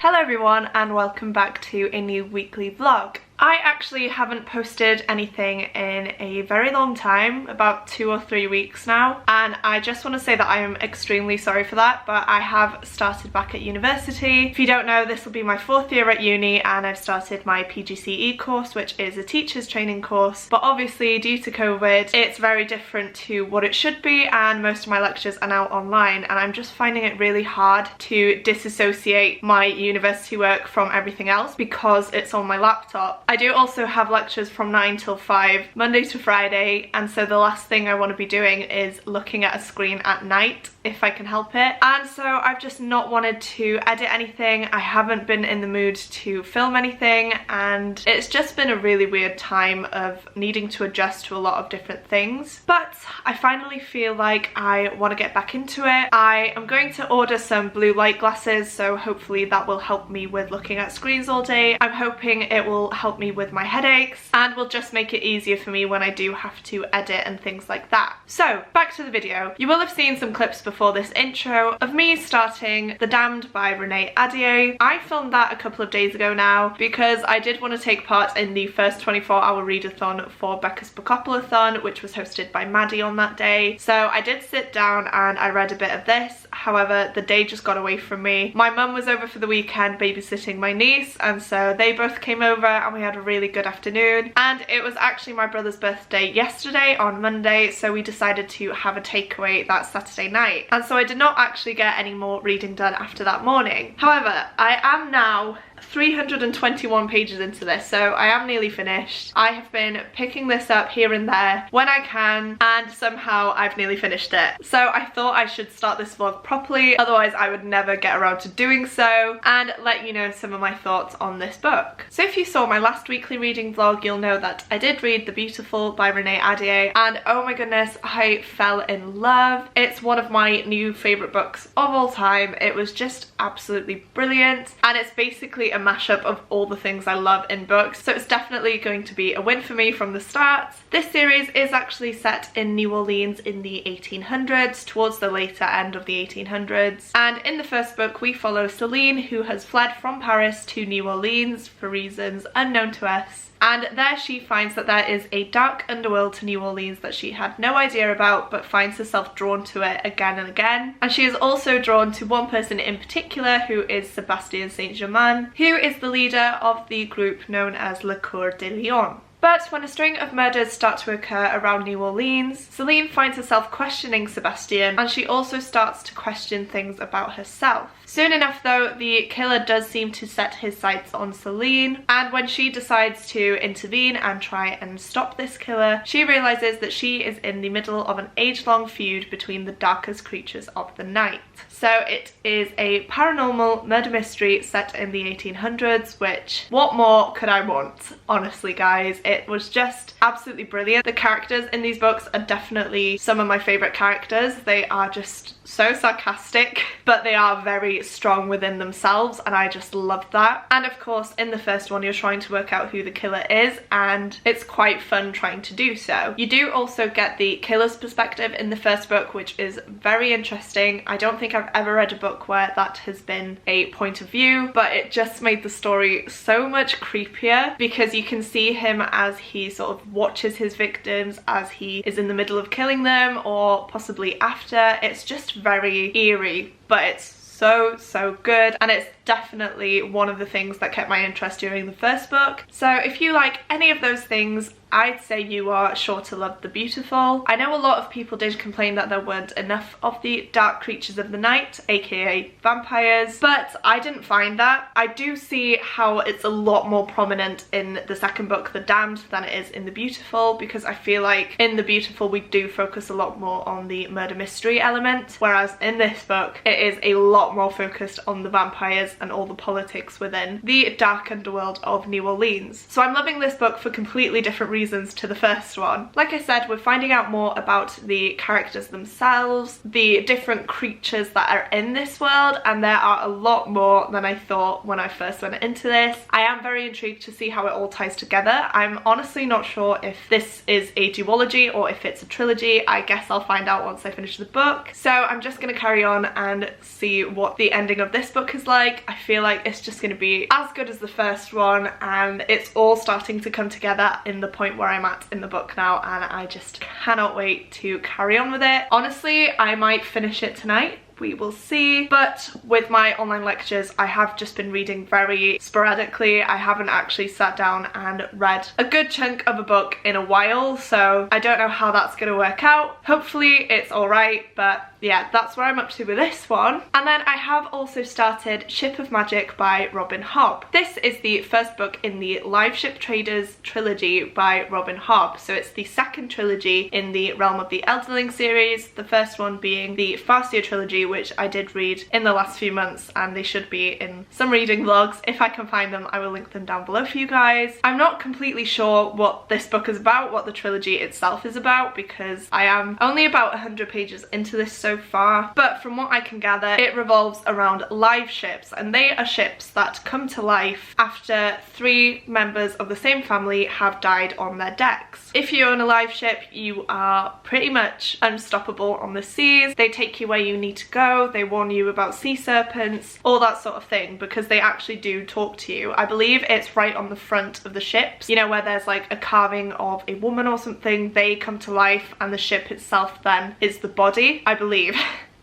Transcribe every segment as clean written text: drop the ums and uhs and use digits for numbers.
Hello everyone and welcome back to a new weekly vlog. I actually haven't posted anything in a very long time, about 2 or 3 weeks now, and I just want to say that I am extremely sorry for that, but I have started back at university. If you don't know, this will be my 4th year at uni and I've started my PGCE course, which is a teacher's training course, but obviously due to COVID it's very different to what it should be and most of my lectures are now online, and I'm just finding it really hard to disassociate my university work from everything else because it's on my laptop. I do also have lectures from 9 till 5, Monday to Friday, and so the last thing I want to be doing is looking at a screen at night if I can help it. And so I've just not wanted to edit anything, I haven't been in the mood to film anything, and it's just been a really weird time of needing to adjust to a lot of different things. But I finally feel like I want to get back into it. I am going to order some blue light glasses, so hopefully that will help me with looking at screens all day. I'm hoping it will help me with my headaches and will just make it easier for me when I do have to edit and things like that. So back to the video. You will have seen some clips before this intro of me starting The Damned by Renee Ahdieh. I filmed that a couple of days ago now because I did want to take part in the first 24-hour readathon for Beccas Bookoplathon, which was hosted by Maddie on that day. So I did sit down and I read a bit of this. However, the day just got away from me. My mum was over for the weekend babysitting my niece, and so they both came over and we had a really good afternoon. And it was actually my brother's birthday yesterday on Monday, so we decided to have a takeaway that Saturday night. And so I did not actually get any more reading done after that morning. However, I am now 321 pages into this, so I am nearly finished. I have been picking this up here and there when I can, and somehow I've nearly finished it. So I thought I should start this vlog properly, otherwise I would never get around to doing so, and let you know some of my thoughts on this book. So if you saw my last weekly reading vlog, you'll know that I did read The Beautiful by Renee Ahdieh, and oh my goodness, I fell in love. It's one of my new favourite books of all time. It was just absolutely brilliant, and it's basically a mashup of all the things I love in books, so it's definitely going to be a win for me from the start. This series is actually set in New Orleans in the 1800s, towards the later end of the 1800s, and in the first book we follow Celine, who has fled from Paris to New Orleans for reasons unknown to us. And there she finds that there is a dark underworld to New Orleans that she had no idea about, but finds herself drawn to it again and again. And she is also drawn to one person in particular, who is Sébastien Saint-Germain, who is the leader of the group known as Le Coeur de Lion. But when a string of murders start to occur around New Orleans, Celine finds herself questioning Sébastien, and she also starts to question things about herself. Soon enough though, the killer does seem to set his sights on Celine, and when she decides to intervene and try and stop this killer, she realises that she is in the middle of an age-long feud between the darkest creatures of the night. So it is a paranormal murder mystery set in the 1800s, which, what more could I want? Honestly guys, it was just absolutely brilliant. The characters in these books are definitely some of my favourite characters. They are just so sarcastic, but they are very strong within themselves, and I just loved that. And of course in the first one you're trying to work out who the killer is, and it's quite fun trying to do so. You do also get the killer's perspective in the first book, which is very interesting. I don't think I've ever read a book where that has been a point of view, but it just made the story so much creepier because you can see him as he sort of watches his victims as he is in the middle of killing them, or possibly after. It's just very eerie, but it's so good, and it's definitely one of the things that kept my interest during the first book. So if you like any of those things, I'd say you are sure to love The Beautiful. I know a lot of people did complain that there weren't enough of the dark creatures of the night, aka vampires, but I didn't find that. I do see how it's a lot more prominent in the second book, The Damned, than it is in The Beautiful, because I feel like in The Beautiful we do focus a lot more on the murder mystery element, whereas in this book it is a lot more focused on the vampires and all the politics within the dark underworld of New Orleans. So I'm loving this book for completely different reasons reasons to the first one. Like I said, we're finding out more about the characters themselves, the different creatures that are in this world, and there are a lot more than I thought when I first went into this. I am very intrigued to see how it all ties together. I'm honestly not sure if this is a duology or if it's a trilogy. I guess I'll find out once I finish the book. So I'm just going to carry on and see what the ending of this book is like. I feel like it's just going to be as good as the first one, and it's all starting to come together in the point where I'm at in the book now, and I just cannot wait to carry on with it. Honestly, I might finish it tonight. We will see. But with my online lectures, I have just been reading very sporadically. I haven't actually sat down and read a good chunk of a book in a while, so I don't know how that's going to work out. Hopefully it's alright, but yeah, that's where I'm up to with this one. And then I have also started Ship of Magic by Robin Hobb. This is the first book in the Live Ship Traders trilogy by Robin Hobb. So it's the second trilogy in the Realm of the Elderling series, the first one being the Farseer trilogy, which I did read in the last few months, and they should be in some reading vlogs. If I can find them, I will link them down below for you guys. I'm not completely sure what this book is about, what the trilogy itself is about, because I am only about 100 pages into this so far, but from what I can gather, it revolves around live ships, and they are ships that come to life after 3 members of the same family have died on their decks. If you own a live ship, you are pretty much unstoppable on the seas. They take you where you need to go, they warn you about sea serpents, all that sort of thing, because they actually do talk to you. I believe it's right on the front of the ships, you know, where there's like a carving of a woman or something. They come to life and the ship itself then is the body, I believe.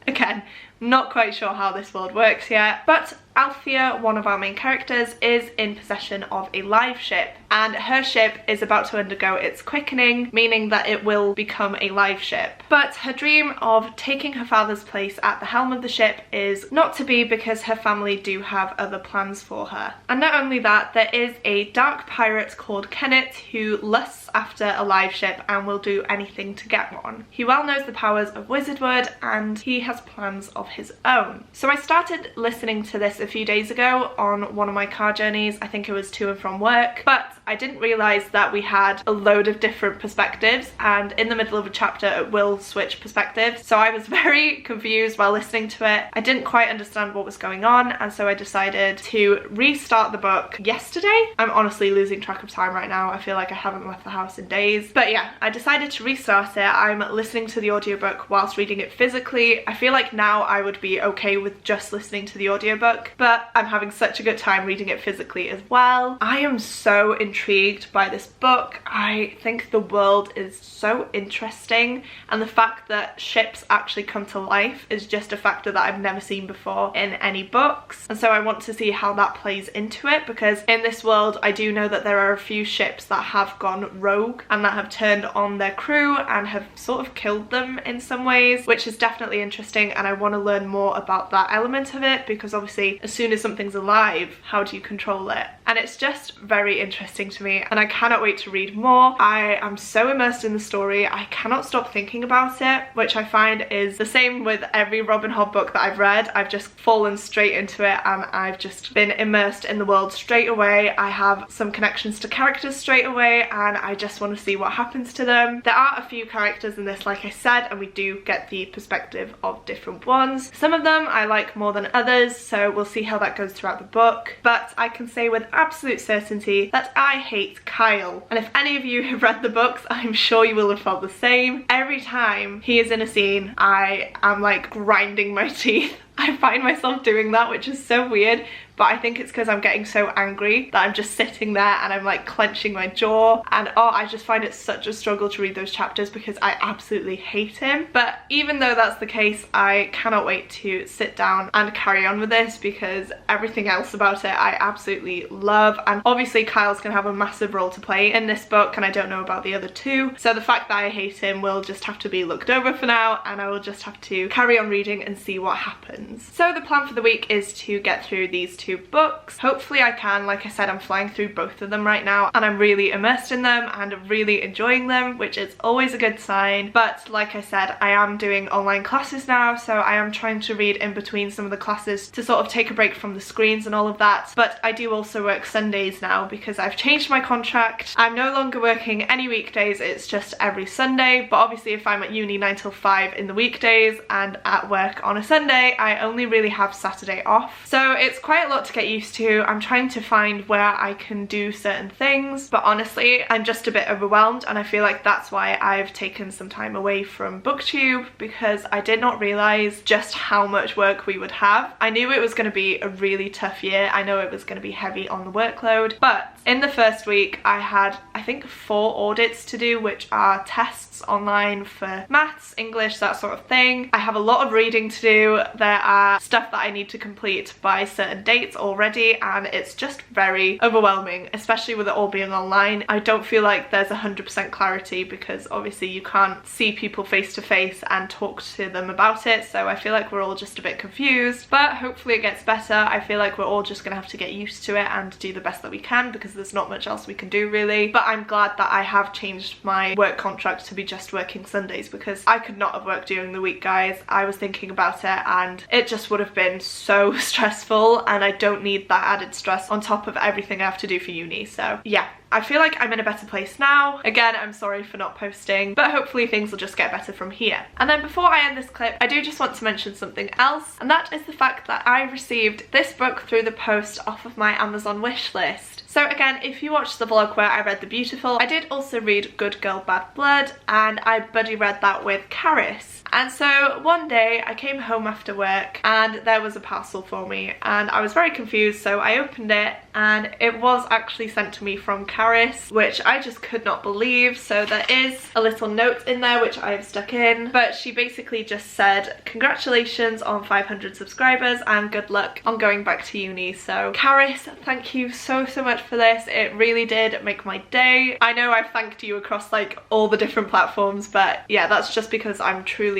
Again, not quite sure how this world works yet, but Althea, one of our main characters, is in possession of a live ship, and her ship is about to undergo its quickening, meaning that it will become a live ship. But her dream of taking her father's place at the helm of the ship is not to be, because her family do have other plans for her. And not only that, there is a dark pirate called Kenneth who lusts after a live ship and will do anything to get one. He well knows the powers of wizardwood, and he has plans of his own. So I started listening to this a few days ago on one of my car journeys. I think it was to and from work, but I didn't realise that we had a load of different perspectives, and in the middle of a chapter it will switch perspectives. So I was very confused while listening to it. I didn't quite understand what was going on, and so I decided to restart the book yesterday. I'm honestly losing track of time right now. I feel like I haven't left the house in days. But yeah, I decided to restart it. I'm listening to the audiobook whilst reading it physically. I feel like now I would be okay with just listening to the audiobook, but I'm having such a good time reading it physically as well. I am so intrigued by this book. I think the world is so interesting, and the fact that ships actually come to life is just a factor that I've never seen before in any books, and so I want to see how that plays into it, because in this world I do know that there are a few ships that have gone rogue and that have turned on their crew and have sort of killed them in some ways, which is definitely interesting, and I want to learn more about that element of it, because obviously as soon as something's alive, how do you control it? And it's just very interesting to me, and I cannot wait to read more. I am so immersed in the story, I cannot stop thinking about it, which I find is the same with every Robin Hobb book that I've read. I've just fallen straight into it, and I've just been immersed in the world straight away. I have some connections to characters straight away, and I just want to see what happens to them. There are a few characters in this, like I said, and we do get the perspective of different ones. Some of them I like more than others, so we'll see how that goes throughout the book. But I can say with absolute certainty that I hate Kyle, and if any of you have read the books, I'm sure you will have felt the same. Every time he is in a scene, I am like grinding my teeth. I find myself doing that, which is so weird, but I think it's because I'm getting so angry that I'm just sitting there and I'm like clenching my jaw, and oh, I just find it such a struggle to read those chapters because I absolutely hate him. But even though that's the case, I cannot wait to sit down and carry on with this, because everything else about it I absolutely love, and obviously Kyle's gonna have a massive role to play in this book, and I don't know about the other two, so the fact that I hate him will just have to be looked over for now, and I will just have to carry on reading and see what happens. recommendations. So the plan for the week is to get through these 2 books. Hopefully I can. Like I said, I'm flying through both of them right now and I'm really immersed in them and really enjoying them, which is always a good sign. But like I said, I am doing online classes now, so I am trying to read in between some of the classes to sort of take a break from the screens and all of that. But I do also work Sundays now because I've changed my contract. I'm no longer working any weekdays, it's just every Sunday. But obviously if I'm at uni 9 till 5 in the weekdays and at work on a Sunday, I only really have Saturday off. So it's quite a lot to get used to. I'm trying to find where I can do certain things, but honestly I'm just a bit overwhelmed, and I feel like that's why I've taken some time away from BookTube, because I did not realise just how much work we would have. I knew it was going to be a really tough year. I know it was going to be heavy on the workload, but in the first week I had, I think, 4 audits to do, which are tests online for maths, English, that sort of thing. I have a lot of reading to do. There are stuff that I need to complete by certain dates already, and it's just very overwhelming, especially with it all being online. I don't feel like there's 100% clarity because obviously you can't see people face to face and talk to them about it, so I feel like we're all just a bit confused, but hopefully it gets better. I feel like we're all just gonna have to get used to it and do the best that we can because there's not much else we can do really. But I'm glad that I have changed my work contract to be just working Sundays, because I could not have worked during the week, guys. I was thinking about it and it just would have been so stressful, and I don't need that added stress on top of everything I have to do for uni. So yeah, I feel like I'm in a better place now. Again, I'm sorry for not posting, but hopefully things will just get better from here. And then before I end this clip, I do just want to mention something else, and that is the fact that I received this book through the post off of my Amazon wish list. So again, if you watched the vlog where I read The Beautiful, I did also read Good Girl Bad Blood, and I buddy read that with Caris. And so one day I came home after work and there was a parcel for me, and I was very confused, so I opened it and it was actually sent to me from Caris, which I just could not believe. So there is a little note in there which I have stuck in, but she basically just said, congratulations on 500 subscribers and good luck on going back to uni. So Caris, thank you so much for this. It really did make my day. I know I've thanked you across like all the different platforms, but yeah, that's just because I'm truly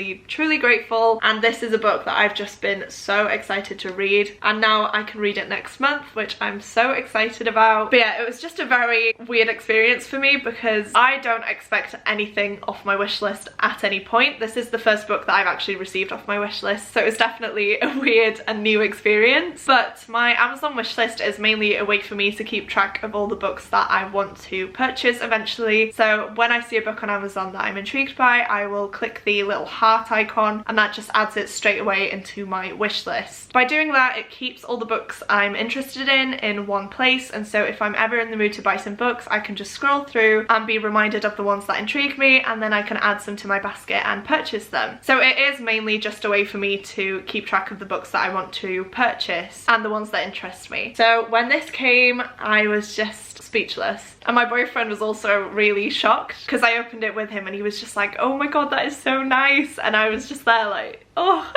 grateful, and this is a book that I've just been so excited to read, and now I can read it next month, which I'm so excited about. But yeah, it was just a very weird experience for me because I don't expect anything off my wish list at any point. This is the first book that I've actually received off my wish list, so it was definitely a weird and new experience. But my Amazon wish list is mainly a way for me to keep track of all the books that I want to purchase eventually. So when I see a book on Amazon that I'm intrigued by, I will click the little heart icon and that just adds it straight away into my wish list. By doing that, it keeps all the books I'm interested in one place, and so if I'm ever in the mood to buy some books, I can just scroll through and be reminded of the ones that intrigue me, and then I can add some to my basket and purchase them. So it is mainly just a way for me to keep track of the books that I want to purchase and the ones that interest me. So when this came, I was just speechless, and my boyfriend was also really shocked because I opened it with him and he was just like, oh my god, that is so nice, and I was just there like, oh.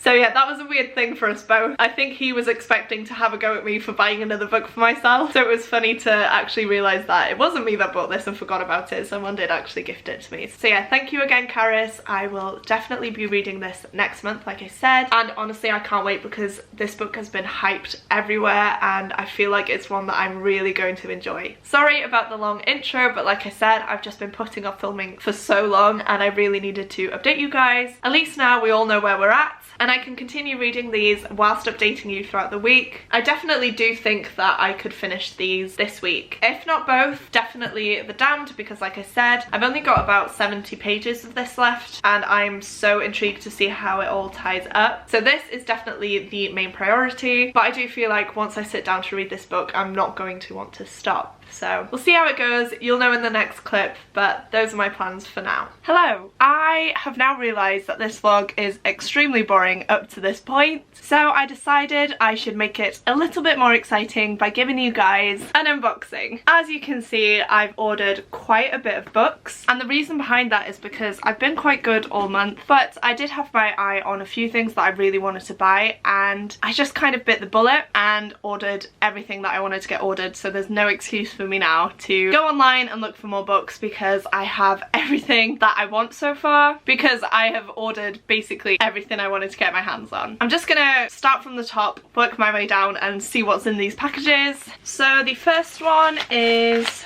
So yeah, that was a weird thing for us both. I think he was expecting to have a go at me for buying another book for myself, so it was funny to actually realise that it wasn't me that bought this and forgot about it. Someone did actually gift it to me. So yeah, thank you again, Caris. I will definitely be reading this next month, like I said, and honestly I can't wait because this book has been hyped everywhere and I feel like it's one that I'm really going to enjoy. Sorry about the long intro, but like I said, I've just been putting off filming for so long and I really needed to update you guys. At least now we all know where we're at, and I can continue reading these whilst updating you throughout the week. I definitely do think that I could finish these this week. If not both, definitely The Damned, because like I said, I've only got about 70 pages of this left and I'm so intrigued to see how it all ties up. So this is definitely the main priority, but I do feel like once I sit down to read this book, I'm not going to want to stop. So we'll see how it goes. You'll know in the next clip, but those are my plans for now. Hello! I have now realised that this vlog is extremely boring up to this point, so I decided I should make it a little bit more exciting by giving you guys an unboxing. As you can see, I've ordered quite a bit of books, and the reason behind that is because I've been quite good all month, but I did have my eye on a few things that I really wanted to buy, and I just kind of bit the bullet and ordered everything that I wanted to get ordered, so there's no excuse for me now to go online and look for more books because I have everything that I want so far, because I have ordered basically everything I wanted to get my hands on. I'm just gonna start from the top, work my way down and see what's in these packages. So the first one is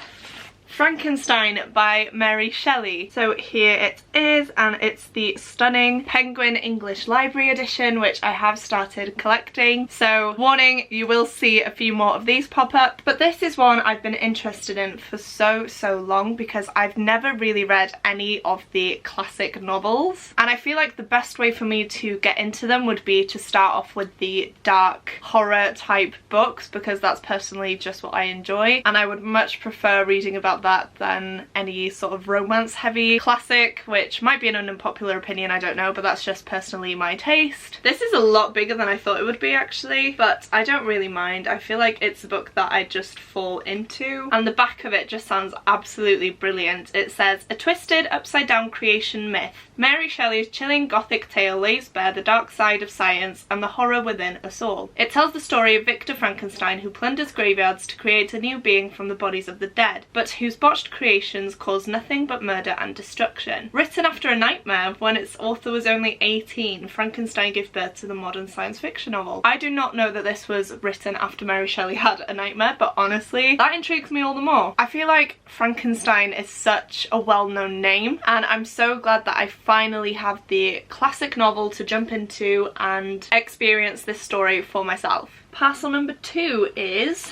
Frankenstein by Mary Shelley. So here it is, and it's the stunning Penguin English Library edition, which I have started collecting. So warning, you will see a few more of these pop up, but this is one I've been interested in for so long because I've never really read any of the classic novels, and I feel like the best way for me to get into them would be to start off with the dark horror type books, because that's personally just what I enjoy, and I would much prefer reading about that than any sort of romance heavy classic, which might be an unpopular opinion, I don't know, but that's just personally my taste. This is a lot bigger than I thought it would be actually, but I don't really mind. I feel like it's a book that I just fall into, and the back of it just sounds absolutely brilliant. It says, "A twisted upside down creation myth. Mary Shelley's chilling gothic tale lays bare the dark side of science and the horror within us all. It tells the story of Victor Frankenstein, who plunders graveyards to create a new being from the bodies of the dead, but whose botched creations cause nothing but murder and destruction. Written after a nightmare, when its author was only 18, Frankenstein gave birth to the modern science fiction novel." I do not know that this was written after Mary Shelley had a nightmare, but honestly, that intrigues me all the more. I feel like Frankenstein is such a well-known name, and I'm so glad that I finally have the classic novel to jump into and experience this story for myself. Parcel number 2 is...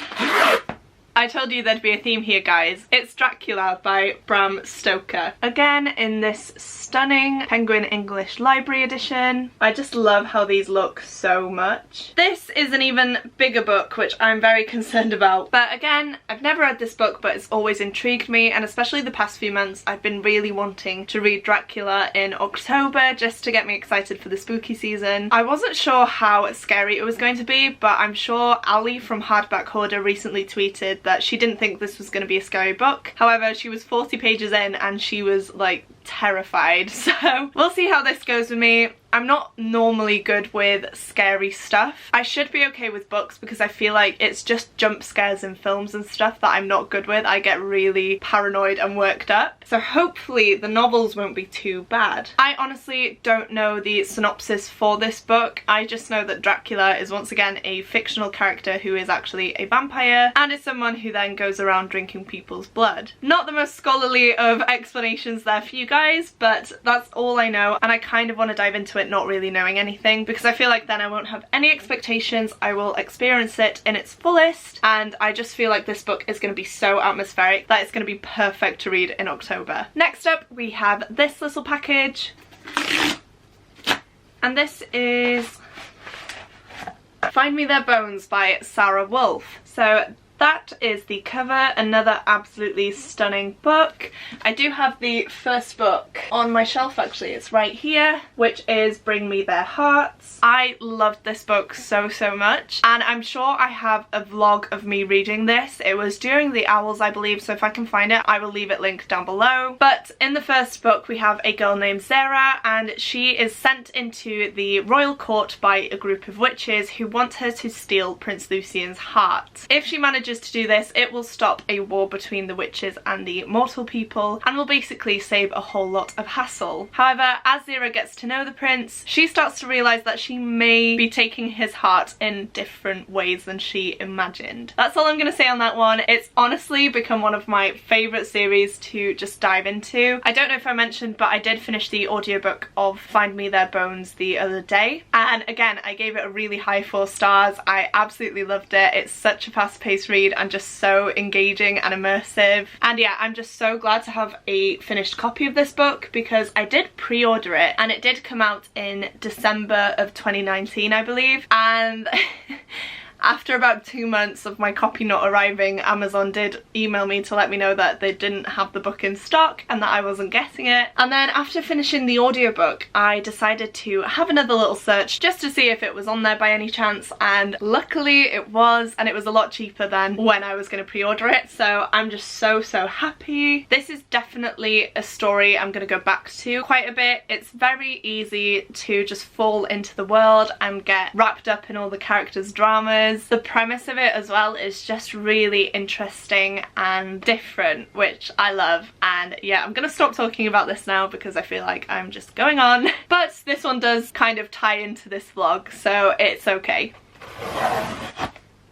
I told you there'd be a theme here, guys. It's Dracula by Bram Stoker. Again, in this stunning Penguin English Library edition. I just love how these look so much. This is an even bigger book, which I'm very concerned about. But again, I've never read this book, but it's always intrigued me, and especially the past few months, I've been really wanting to read Dracula in October, just to get me excited for the spooky season. I wasn't sure how scary it was going to be, but I'm sure Ali from Hardback Hoarder recently tweeted that she didn't think this was going to be a scary book. However, she was 40 pages in and she was like terrified, so we'll see how this goes with me. I'm not normally good with scary stuff. I should be okay with books because I feel like it's just jump scares in films and stuff that I'm not good with. I get really paranoid and worked up. So hopefully the novels won't be too bad. I honestly don't know the synopsis for this book. I just know that Dracula is once again a fictional character who is actually a vampire and is someone who then goes around drinking people's blood. Not the most scholarly of explanations there for you guys, but that's all I know, and I kind of want to dive into it not really knowing anything because I feel like then I won't have any expectations. I will experience it in its fullest, and I just feel like this book is going to be so atmospheric that it's going to be perfect to read in October. Next up we have this little package, and this is Find Me Their Bones by Sarah Wolfe. So that is the cover, another absolutely stunning book. I do have the first book on my shelf actually, it's right here, which is Bring Me Their Hearts. I loved this book so much, and I'm sure I have a vlog of me reading this. It was during the Owls, I believe, so if I can find it I will leave it linked down below. But in the first book we have a girl named Zara, and she is sent into the royal court by a group of witches who want her to steal Prince Lucian's heart. If she manages to do this, it will stop a war between the witches and the mortal people and will basically save a whole lot of hassle. However, as Zara gets to know the prince, she starts to realise that she may be taking his heart in different ways than she imagined. That's all I'm going to say on that one. It's honestly become one of my favourite series to just dive into. I don't know if I mentioned, but I did finish the audiobook of Find Me Their Bones the other day, and again I gave it a really high 4 stars. I absolutely loved it. It's such a fast-paced read and just so engaging and immersive, and yeah, I'm just so glad to have a finished copy of this book because I did pre-order it and it did come out in December of 2019 I believe, and after about 2 months of my copy not arriving, Amazon did email me to let me know that they didn't have the book in stock and that I wasn't getting it. And then after finishing the audiobook, I decided to have another little search just to see if it was on there by any chance, and luckily it was, and it was a lot cheaper than when I was going to pre-order it, so I'm just so happy. This is definitely a story I'm going to go back to quite a bit. It's very easy to just fall into the world and get wrapped up in all the characters' dramas. because the premise of it as well is just really interesting and different, which I love. And yeah, I'm gonna stop talking about this now because I feel like I'm just going on. But this one does kind of tie into this vlog, so it's okay.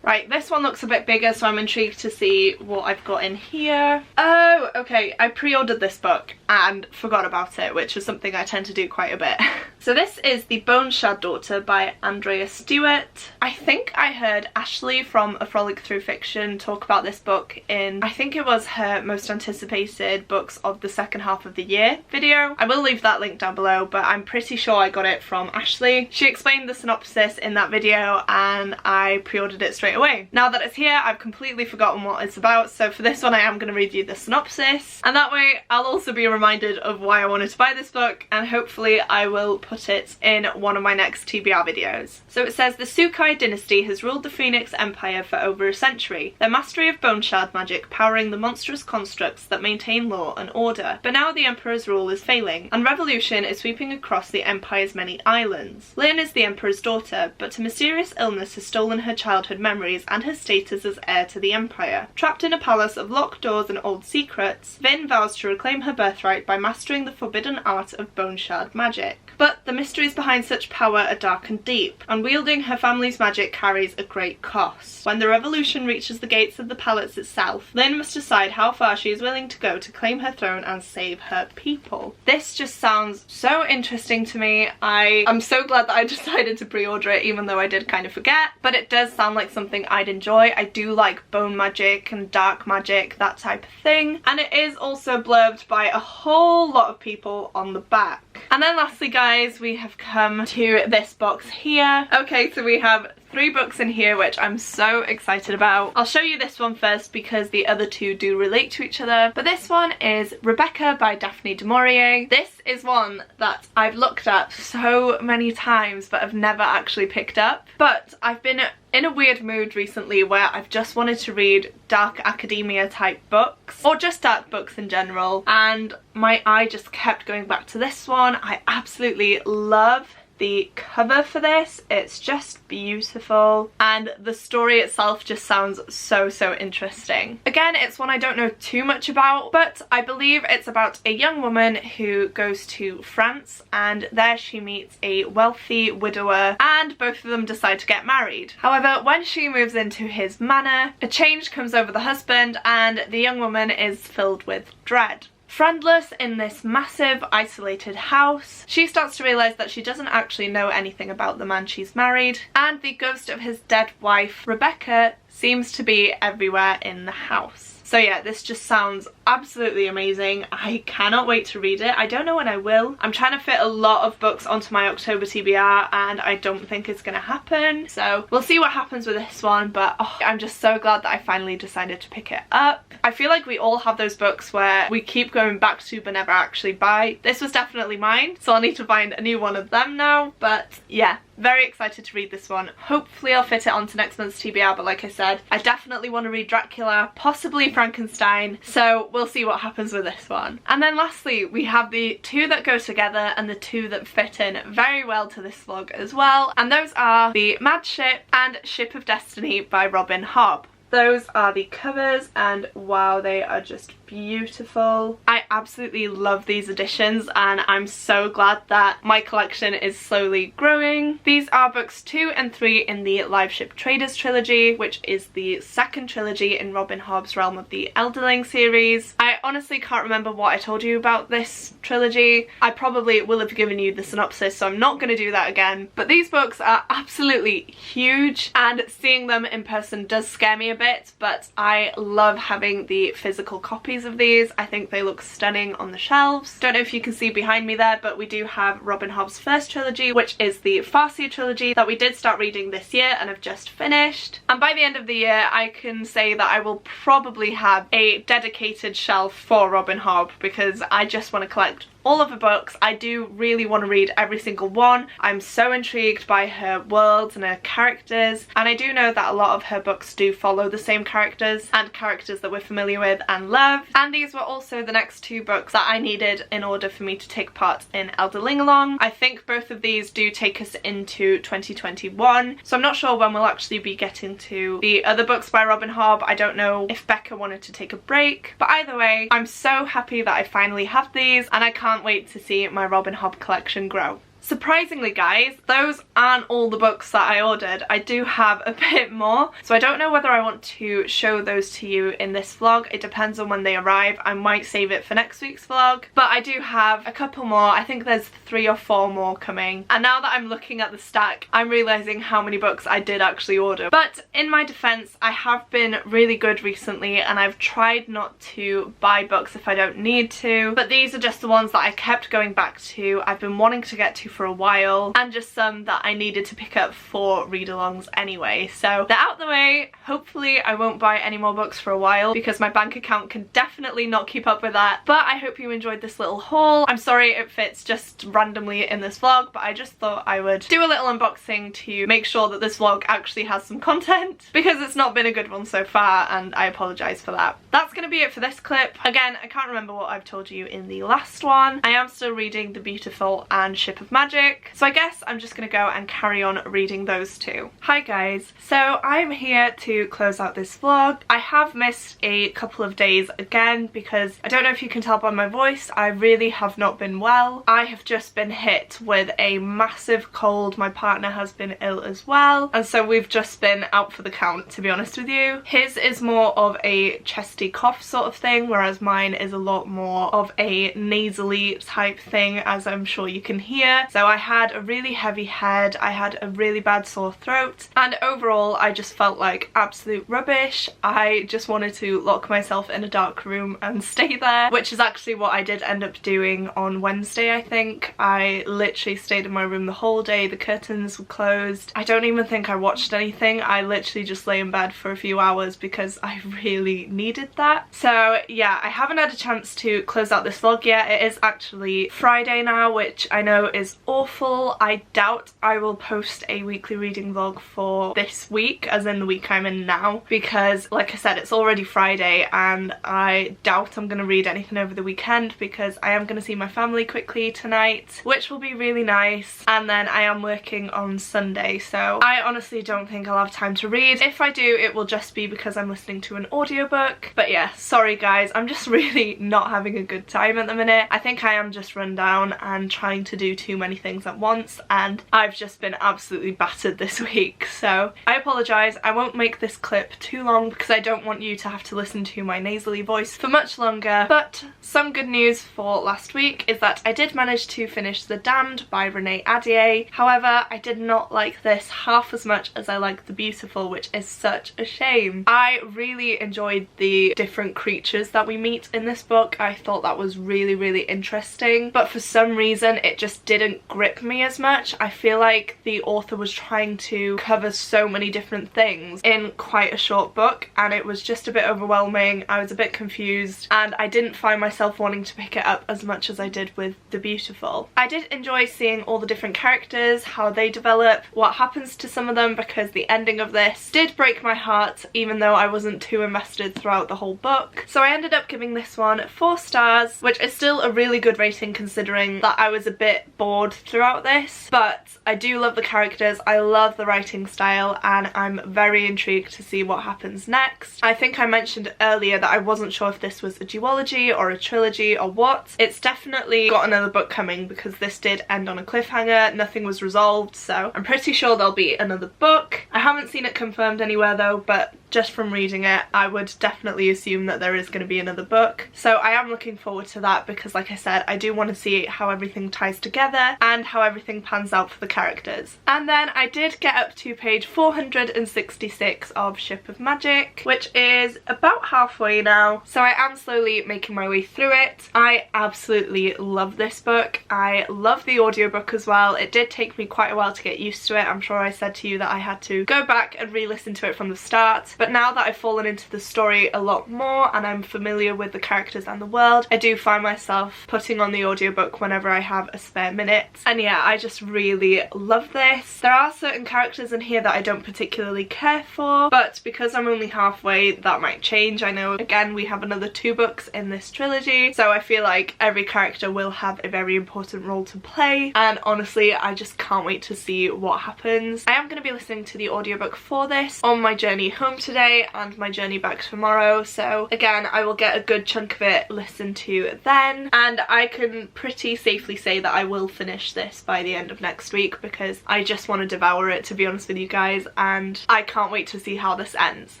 Right, this one looks a bit bigger, so I'm intrigued to see what I've got in here. Oh, okay, I pre-ordered this book and forgot about it, which is something I tend to do quite a bit. So this is The Bone Shard Daughter by Andrea Stewart. I think I heard Ashley from A Frolic Through Fiction talk about this book in, I think it was her most anticipated books of the second half of the year video. I will leave that link down below, but I'm pretty sure I got it from Ashley. She explained the synopsis in that video and I pre-ordered it straight away. Now that it's here, I've completely forgotten what it's about, so for this one I am going to read you the synopsis, and that way I'll also be reminded of why I wanted to buy this book, and hopefully I will put it in one of my next TBR videos. So it says, the Sukai dynasty has ruled the Phoenix Empire for over a century, their mastery of bone shard magic powering the monstrous constructs that maintain law and order. But now the Emperor's rule is failing, and revolution is sweeping across the Empire's many islands. Lynn is the Emperor's daughter, but a mysterious illness has stolen her childhood memories and her status as heir to the Empire. Trapped in a palace of locked doors and old secrets, Vin vows to reclaim her birthright by mastering the forbidden art of bone shard magic. But the mysteries behind such power are dark and deep, and wielding her family's magic carries a great cost. When the revolution reaches the gates of the palace itself, Lynn must decide how far she is willing to go to claim her throne and save her people. This just sounds so interesting to me. I'm so glad that I decided to pre-order it, even though I did kind of forget, but it does sound like something I'd enjoy. I do like bone magic and dark magic, that type of thing, and it is also blurbed by a whole lot of people on the back. And then lastly, guys, we have come to this box here. Okay, so we have 3 books in here, which I'm so excited about. I'll show you this one first because the other 2 do relate to each other. But this one is Rebecca by Daphne du Maurier. This is one that I've looked at so many times but I've never actually picked up. But I've been in a weird mood recently where I've just wanted to read dark academia type books, or just dark books in general, and my eye just kept going back to this one. I absolutely love the cover for this. It's just beautiful, and the story itself just sounds so interesting. Again, it's one I don't know too much about, but I believe it's about a young woman who goes to France, and there she meets a wealthy widower, and both of them decide to get married. However, when she moves into his manor, a change comes over the husband, and the young woman is filled with dread. Friendless in this massive isolated house, she starts to realise that she doesn't actually know anything about the man she's married, and the ghost of his dead wife, Rebecca, seems to be everywhere in the house. So yeah, this just sounds absolutely amazing. I cannot wait to read it. I don't know when I will. I'm trying to fit a lot of books onto my October TBR and I don't think it's gonna happen. So we'll see what happens with this one, but I'm just so glad that I finally decided to pick it up. I feel like we all have those books where we keep going back to but never actually buy. This was definitely mine, so I'll need to find a new one of them now. But yeah, very excited to read this one. Hopefully I'll fit it onto next month's TBR, but like I said, I definitely want to read Dracula, possibly Frankenstein, so we'll see what happens with this one. And then lastly, we have the 2 that go together and the 2 that fit in very well to this vlog as well, and those are The Mad Ship and Ship of Destiny by Robin Hobb. Those are the covers, and wow, they are just beautiful. I absolutely love these editions, and I'm so glad that my collection is slowly growing. These are books 2 and 3 in the Live Ship Traders trilogy, which is the 2nd trilogy in Robin Hobb's Realm of the Elderling series. I honestly can't remember what I told you about this trilogy. I probably will have given you the synopsis, so I'm not going to do that again. But these books are absolutely huge, and seeing them in person does scare me a bit, but I love having the physical copies of these. I think they look stunning on the shelves. Don't know if you can see behind me there, but we do have Robin Hobb's first trilogy, which is the Farseer trilogy that we did start reading this year and have just finished. And by the end of the year, I can say that I will probably have a dedicated shelf for Robin Hobb, because I just want to collect all of her books. I do really want to read every single one. I'm so intrigued by her worlds and her characters, and I do know that a lot of her books do follow the same characters and characters that we're familiar with and love, and these were also the next two books that I needed in order for me to take part in Elderlingalong. I think both of these do take us into 2021, so I'm not sure when we'll actually be getting to the other books by Robin Hobb. I don't know if Becca wanted to take a break, but either way, I'm so happy that I finally have these, and I can't wait to see my Robin Hobb collection grow. Surprisingly guys, those aren't all the books that I ordered. I do have a bit more, so I don't know whether I want to show those to you in this vlog. It depends on when they arrive. I might save it for next week's vlog, but I do have a couple more. I think there's 3 or 4 more coming, and now that I'm looking at the stack, I'm realising how many books I did actually order. But in my defence, I have been really good recently, and I've tried not to buy books if I don't need to, but these are just the ones that I kept going back to. I've been wanting to get to for a while, and just some that I needed to pick up for read-alongs anyway, so they're out the way. Hopefully I won't buy any more books for a while because my bank account can definitely not keep up with that, but I hope you enjoyed this little haul. I'm sorry it fits just randomly in this vlog, but I just thought I would do a little unboxing to make sure that this vlog actually has some content, because it's not been a good one so far, and I apologise for that. That's gonna be it for this clip. Again, I can't remember what I've told you in the last one. I am still reading The Beautiful and Ship of Magic, so I guess I'm just gonna go and carry on reading those two. Hi guys, so I'm here to close out this vlog. I have missed a couple of days again because I don't know if you can tell by my voice, I really have not been well. I have just been hit with a massive cold. My partner has been ill as well, and so we've just been out for the count, to be honest with you. His is more of a chesty cough sort of thing, whereas mine is a lot more of a nasally type thing, as I'm sure you can hear. So I had a really heavy head, I had a really bad sore throat, and overall I just felt like absolute rubbish. I just wanted to lock myself in a dark room and stay there, which is actually what I did end up doing on Wednesday, I think. I literally stayed in my room the whole day, the curtains were closed. I don't even think I watched anything. I literally just lay in bed for a few hours because I really needed that. So yeah, I haven't had a chance to close out this vlog yet. It is actually Friday now, which I know is awful. I doubt I will post a weekly reading vlog for this week, as in the week I'm in now, because like I said, it's already Friday and I doubt I'm gonna read anything over the weekend because I am gonna see my family quickly tonight, which will be really nice, and then I am working on Sunday, so I honestly don't think I'll have time to read. If I do, it will just be because I'm listening to an audiobook. But yeah, sorry guys, I'm just really not having a good time at the minute. I think I am just run down and trying to do too many things at once, and I've just been absolutely battered this week, so I apologise. I won't make this clip too long because I don't want you to have to listen to my nasally voice for much longer. But some good news for last week is that I did manage to finish The Damned by Renee Ahdieh. However, I did not like this half as much as I liked The Beautiful, which is such a shame. I really enjoyed the different creatures that we meet in this book. I thought that was really interesting, but for some reason it just didn't grip me as much. I feel like the author was trying to cover so many different things in quite a short book, and it was just a bit overwhelming. I was a bit confused, and I didn't find myself wanting to pick it up as much as I did with The Beautiful. I did enjoy seeing all the different characters, how they develop, what happens to some of them, because the ending of this did break my heart, even though I wasn't too invested throughout the whole book. So I ended up giving this one 4 stars, which is still a really good rating considering that I was a bit bored throughout this, but I do love the characters, I love the writing style, and I'm very intrigued to see what happens next. I think I mentioned earlier that I wasn't sure if this was a duology or a trilogy or what. It's definitely got another book coming because this did end on a cliffhanger, nothing was resolved, so I'm pretty sure there'll be another book. I haven't seen it confirmed anywhere though, but just from reading it, I would definitely assume that there is going to be another book. So I am looking forward to that because, like I said, I do want to see how everything ties together and how everything pans out for the characters. And then I did get up to page 466 of Ship of Magic, which is about halfway now. So I am slowly making my way through it. I absolutely love this book. I love the audiobook as well. It did take me quite a while to get used to it. I'm sure I said to you that I had to go back and re-listen to it from the start. but now that I've fallen into the story a lot more and I'm familiar with the characters and the world, I do find myself putting on the audiobook whenever I have a spare minute. And yeah, I just really love this. There are certain characters in here that I don't particularly care for, but because I'm only halfway, that might change. I know, again, we have another 2 books in this trilogy, so I feel like every character will have a very important role to play, and honestly, I just can't wait to see what happens. I am going to be listening to the audiobook for this on my journey home today and my journey back tomorrow, so again, I will get a good chunk of it listened to then, and I can pretty safely say that I will finish this by the end of next week because I just want to devour it, to be honest with you guys, and I can't wait to see how this ends.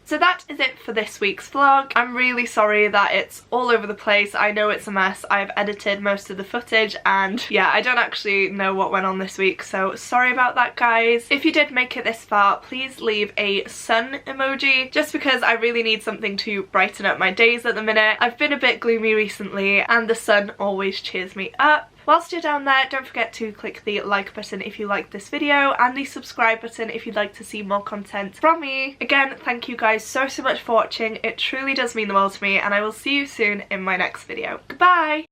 So that is it for this week's vlog. I'm really sorry that it's all over the place. I know it's a mess. I've edited most of the footage and yeah, I don't actually know what went on this week, so sorry about that, guys. If you did make it this far, please leave a sun emoji, just because I really need something to brighten up my days at the minute. I've been a bit gloomy recently and the sun always cheers me up. Whilst you're down there, don't forget to click the like button if you liked this video and the subscribe button if you'd like to see more content from me. Again, thank you guys so much for watching. It truly does mean the world to me, and I will see you soon in my next video. Goodbye!